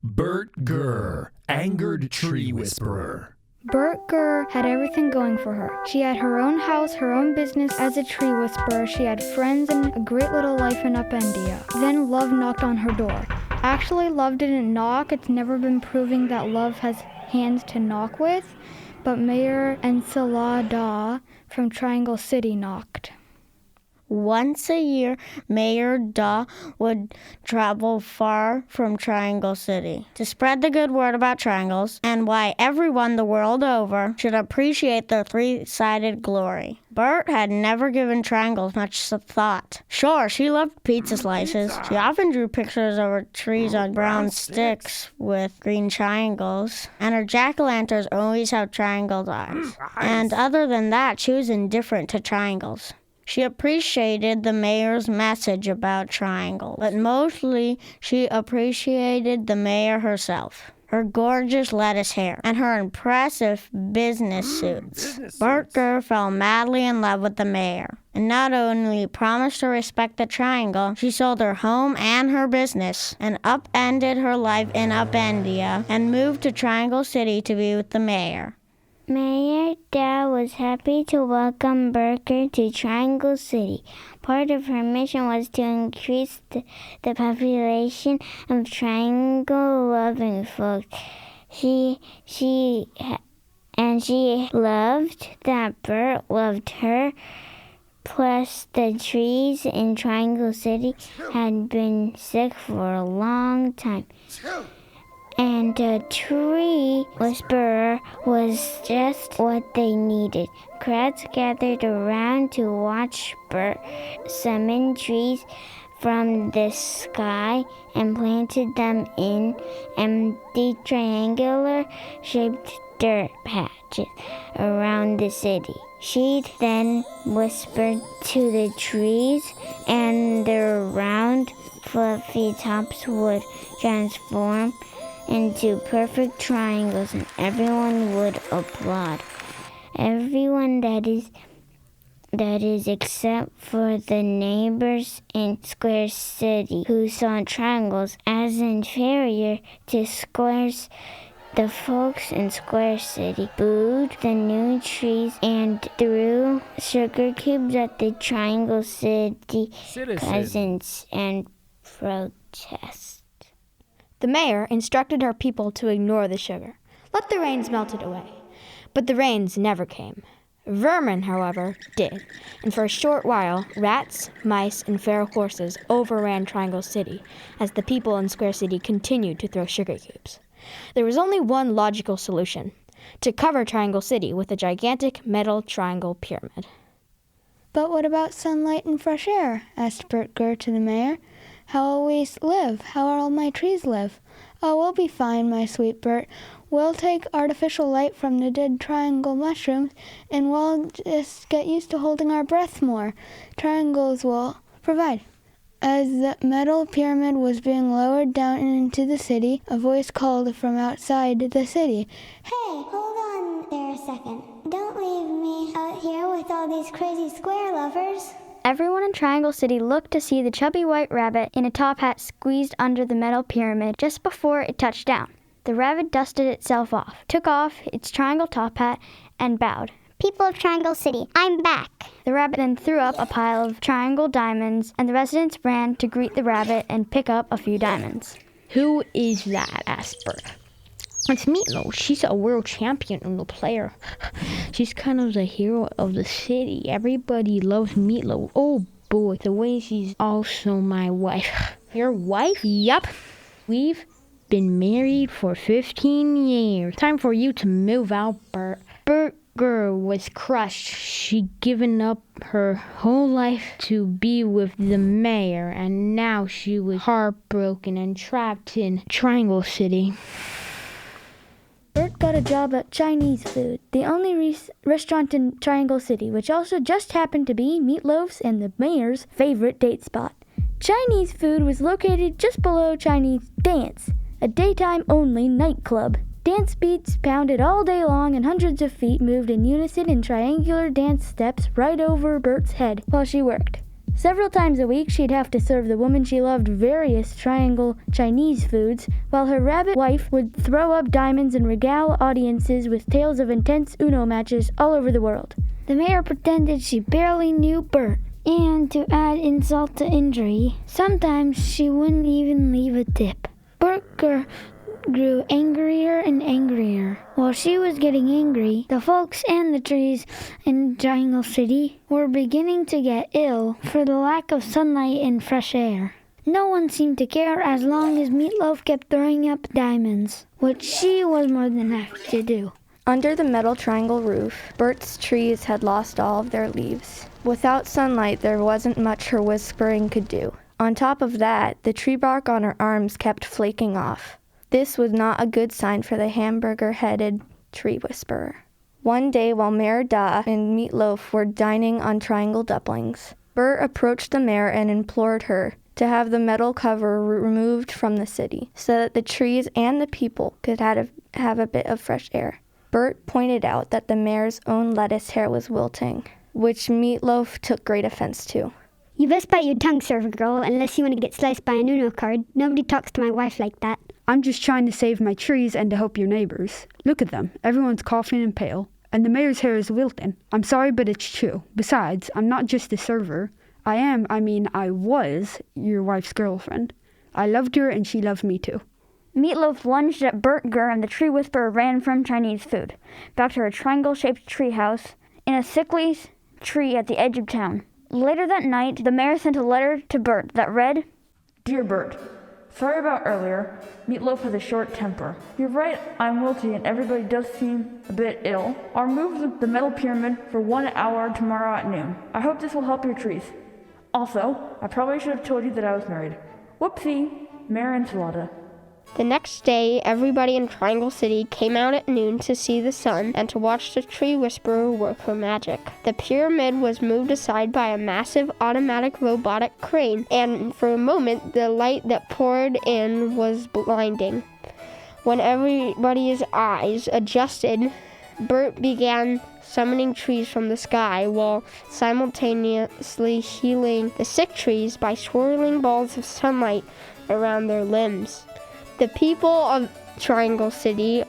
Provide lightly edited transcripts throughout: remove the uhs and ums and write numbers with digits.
Bert Gurr, Angered Tree Whisperer. Bert Gurr had everything going for her. She had her own house, her own business as a tree whisperer. She had friends and a great little life in Upendia. Then love knocked on her door. Actually, love didn't knock. It's never been proving that love has hands to knock with. But Mayor Ensalada from Triangle City knocked. Once a year, Mayor Da would travel far from Triangle City to spread the good word about triangles and why everyone the world over should appreciate their three-sided glory. Bert had never given triangles much thought. Sure, she loved pizza slices. She often drew pictures over trees on brown sticks with green triangles, and her jack-o'-lanterns always have triangled eyes. And other than that, she was indifferent to triangles. She appreciated the mayor's message about triangles, but mostly she appreciated the mayor herself, her gorgeous lettuce hair, and her impressive business suits. Bert Gurr fell madly in love with the mayor, and not only promised to respect the triangle, she sold her home and her business, and upended her life in Upendia, and moved to Triangle City to be with the mayor. Mayor Da was happy to welcome Bert Gurr to Triangle City. Part of her mission was to increase the population of triangle-loving folks. She loved that Bert loved her. Plus, the trees in Triangle City had been sick for a long time. And a tree whisperer was just what they needed. Crowds gathered around to watch Bert summon trees from the sky and planted them in empty triangular-shaped dirt patches around the city. She then whispered to the trees, and their round, fluffy tops would transform into perfect triangles, and everyone would applaud. Everyone that is except for the neighbors in Square City, who saw triangles as inferior to squares. The folks in Square City booed the new trees and threw sugar cubes at the Triangle City cousins and protest. The mayor instructed her people to ignore the sugar. Let the rains melt it away. But the rains never came. Vermin, however, did, and for a short while, rats, mice, and feral horses overran Triangle City as the people in Square City continued to throw sugar cubes. There was only one logical solution: to cover Triangle City with a gigantic metal triangle pyramid. But what about sunlight and fresh air? Asked Bert Gurr to the mayor. How will we live? How will all my trees live? Oh, we'll be fine, my sweet Bert. We'll take artificial light from the dead triangle mushrooms, and we'll just get used to holding our breath more. Triangles will provide. As the metal pyramid was being lowered down into the city, a voice called from outside the city. Hey, hold on there a second. Don't leave me out here with all these crazy square lovers. Everyone in Triangle City looked to see the chubby white rabbit in a top hat squeezed under the metal pyramid just before it touched down. The rabbit dusted itself off, took off its triangle top hat, and bowed. People of Triangle City, I'm back. The rabbit then threw up a pile of triangle diamonds, and the residents ran to greet the rabbit and pick up a few diamonds. Who is that? asked Bert. It's Meatloaf. She's a world champion and a player. She's kind of the hero of the city. Everybody loves Meatloaf. Oh boy, the way she's also my wife. Your wife? Yup. We've been married for 15 years. Time for you to move out, Bert. Bert Gurr was crushed. She'd given up her whole life to be with the mayor, and now she was heartbroken and trapped in Triangle City. Bert got a job at Chinese Food, the only restaurant in Triangle City, which also just happened to be Meatloaf's and the mayor's favorite date spot. Chinese Food was located just below Chinese Dance, a daytime-only nightclub. Dance beats pounded all day long, and hundreds of feet moved in unison in triangular dance steps right over Bert's head while she worked. Several times a week, she'd have to serve the woman she loved various triangle Chinese foods, while her rabbit wife would throw up diamonds and regale audiences with tales of intense Uno matches all over the world. The mayor pretended she barely knew Bert. And to add insult to injury, sometimes she wouldn't even leave a tip. Bert grew angrier and angrier. While she was getting angry, the folks and the trees in Triangle City were beginning to get ill for the lack of sunlight and fresh air. No one seemed to care as long as Meatloaf kept throwing up diamonds, which she was more than happy to do. Under the metal triangle roof, Bert's trees had lost all of their leaves. Without sunlight, there wasn't much her whispering could do. On top of that, the tree bark on her arms kept flaking off. This was not a good sign for the hamburger-headed tree whisperer. One day, while Mayor Da and Meatloaf were dining on triangle dumplings, Bert approached the mayor and implored her to have the metal cover removed from the city so that the trees and the people could have a bit of fresh air. Bert pointed out that the mayor's own lettuce hair was wilting, which Meatloaf took great offense to. You best bite your tongue, server girl, unless you want to get sliced by an Uno card. Nobody talks to my wife like that. I'm just trying to save my trees and to help your neighbors. Look at them. Everyone's coughing and pale. And the mayor's hair is wilting. I'm sorry, but it's true. Besides, I'm not just a server. I was your wife's girlfriend. I loved her and she loved me too. Meatloaf lunged at Bert Gurr and the tree whisperer ran from Chinese food, back to her triangle-shaped tree house in a sickly tree at the edge of town. Later that night, the mayor sent a letter to Bert that read, Dear Bert, sorry about earlier. Meatloaf has a short temper. You're right, I'm wilty and everybody does seem a bit ill. I'll remove the metal pyramid for 1 hour tomorrow at noon. I hope this will help your trees. Also, I probably should have told you that I was married. Whoopsie, Mayor Enchilada. The next day, everybody in Triangle City came out at noon to see the sun and to watch the tree whisperer work her magic. The pyramid was moved aside by a massive automatic robotic crane, and for a moment, the light that poured in was blinding. When everybody's eyes adjusted, Bert began summoning trees from the sky while simultaneously healing the sick trees by swirling balls of sunlight around their limbs. The people of Triangle City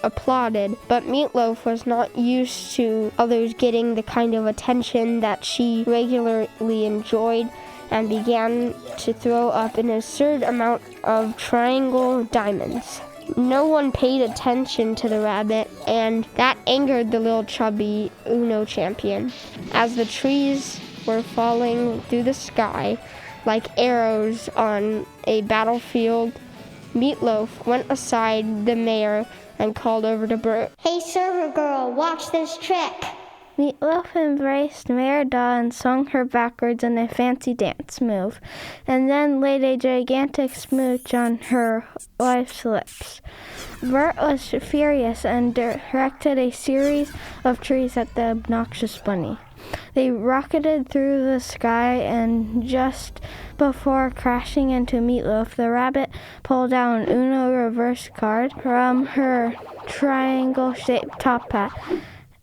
applauded, but Meatloaf was not used to others getting the kind of attention that she regularly enjoyed and began to throw up an absurd amount of triangle diamonds. No one paid attention to the rabbit, and that angered the little chubby Uno champion. As the trees were falling through the sky like arrows on a battlefield, Meatloaf went aside the mayor and called over to Bert. Hey, server girl, watch this trick. Meatloaf embraced Mayor Da and swung her backwards in a fancy dance move, and then laid a gigantic smooch on her wife's lips. Bert was furious and directed a series of trees at the obnoxious bunny. They rocketed through the sky, and just before crashing into Meatloaf, the rabbit pulled out an Uno reverse card from her triangle-shaped top hat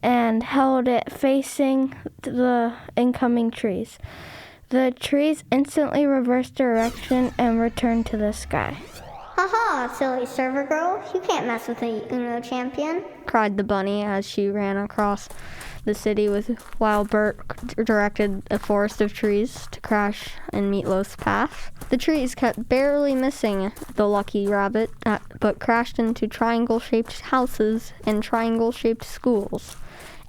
and held it facing the incoming trees. The trees instantly reversed direction and returned to the sky. Haha, silly server girl. You can't mess with a Uno champion, cried the bunny as she ran across the city while Bert directed a forest of trees to crash in Meatloaf's path. The trees kept barely missing the lucky rabbit, but crashed into triangle-shaped houses and triangle-shaped schools,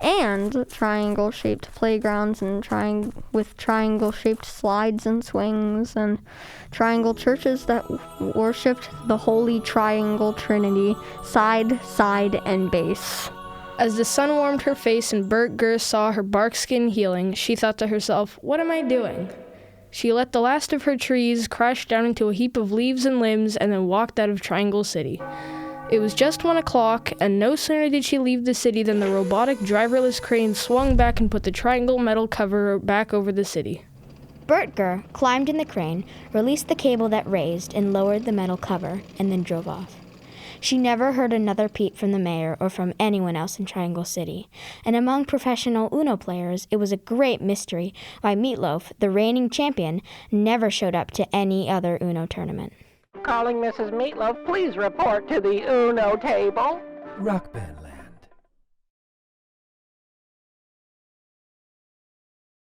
and triangle-shaped playgrounds and with triangle-shaped slides and swings, and triangle churches that worshipped the Holy Triangle Trinity, side, and base. As the sun warmed her face and Bert Gurr saw her bark skin healing, she thought to herself, what am I doing? She let the last of her trees crash down into a heap of leaves and limbs and then walked out of Triangle City. It was just 1 o'clock, and no sooner did she leave the city than the robotic driverless crane swung back and put the triangle metal cover back over the city. Bert Gurr climbed in the crane, released the cable that raised, and lowered the metal cover, and then drove off. She never heard another peep from the mayor or from anyone else in Triangle City. And among professional Uno players, it was a great mystery why Meatloaf, the reigning champion, never showed up to any other Uno tournament. Calling Mrs. Meatloaf, please report to the Uno table. Rock band